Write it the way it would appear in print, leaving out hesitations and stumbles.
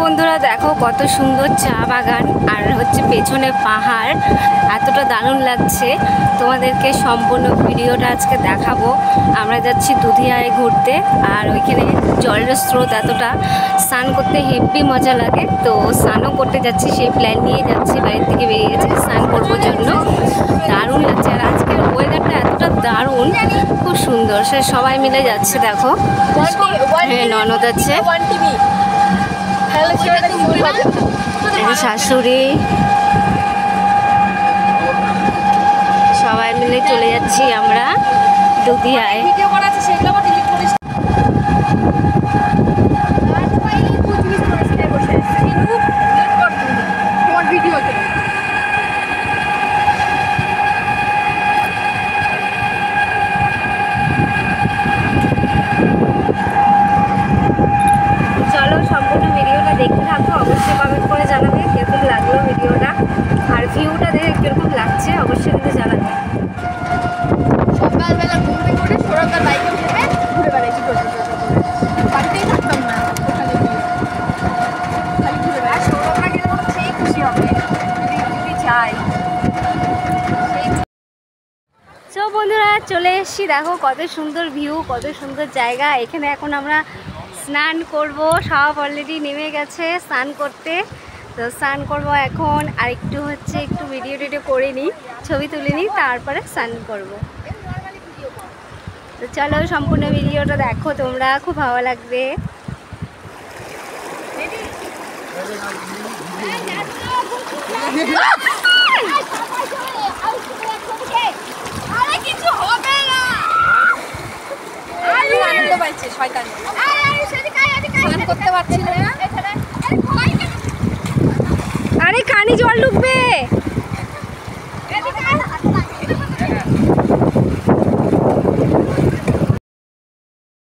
বন্ধুরা দেখো কত সুন্দর চা বাগান আর হচ্ছে পেছনে পাহাড়, এতটা দারুণ লাগছে। তোমাদেরকে সম্পূর্ণ ভিডিওটা আজকে দেখাবো। আমরা যাচ্ছি দুধিয়ায় ঘুরতে, আর ওইখানে জলের স্রোত এতটা, স্নান করতে হেব্বি মজা লাগে। তো স্নানও করতে যাচ্ছি, সেই প্ল্যান নিয়ে যাচ্ছি, বাড়ির থেকে বেরিয়ে গেছি স্নান করবার জন্য। দারুণ লাগছে, আর আজকের ওয়েদারটা এতটা দারুণ, খুব সুন্দর। সে সবাই মিলে যাচ্ছে, দেখো হ্যাঁ ননদ আছে, শাশুড়ি, সবাই মিলে চলে যাচ্ছি আমরা দুধিয়ায়। চলো সম্পূর্ণ ভিডিওটা দেখতে থাকো, অবশ্যই কমেন্ট করে জানাবে কীরকম লাগলো ভিডিওটা, আর ভিউটা দেখে কীরকম লাগছে অবশ্যই কিন্তু জানাবে। সকালবেলা ঘুম থেকে উঠে সরকার বাইকে চেপে ঘুরে বেড়াইছি, বাড়িতেই থাকতাম না, ওখানে গিয়ে খালি ঘুরে বেড়াই। সৌরভরা গেলে মতো সেই খুশি হবে যদি চাই। সো বন্ধুরা চলে এসেছি, দেখো কত সুন্দর ভিউ, কত সুন্দর জায়গা। এখানে এখন আমরা স্নান করব, সব অলরেডি নেমে গেছে স্নান করতে। তো স্নান করব এখন, আর একটু হচ্ছে একটু ভিডিও টিডিও করে নিই, ছবি তুলে নিই, তারপরে স্নান করব। তো চলো সম্পূর্ণ ভিডিওটা দেখো তোমরা, খুব ভালো লাগবে। আনন্দ পাইছে শয়তান, স্নান করতে পারছিল না। আরে কানে জল ঢুকবে।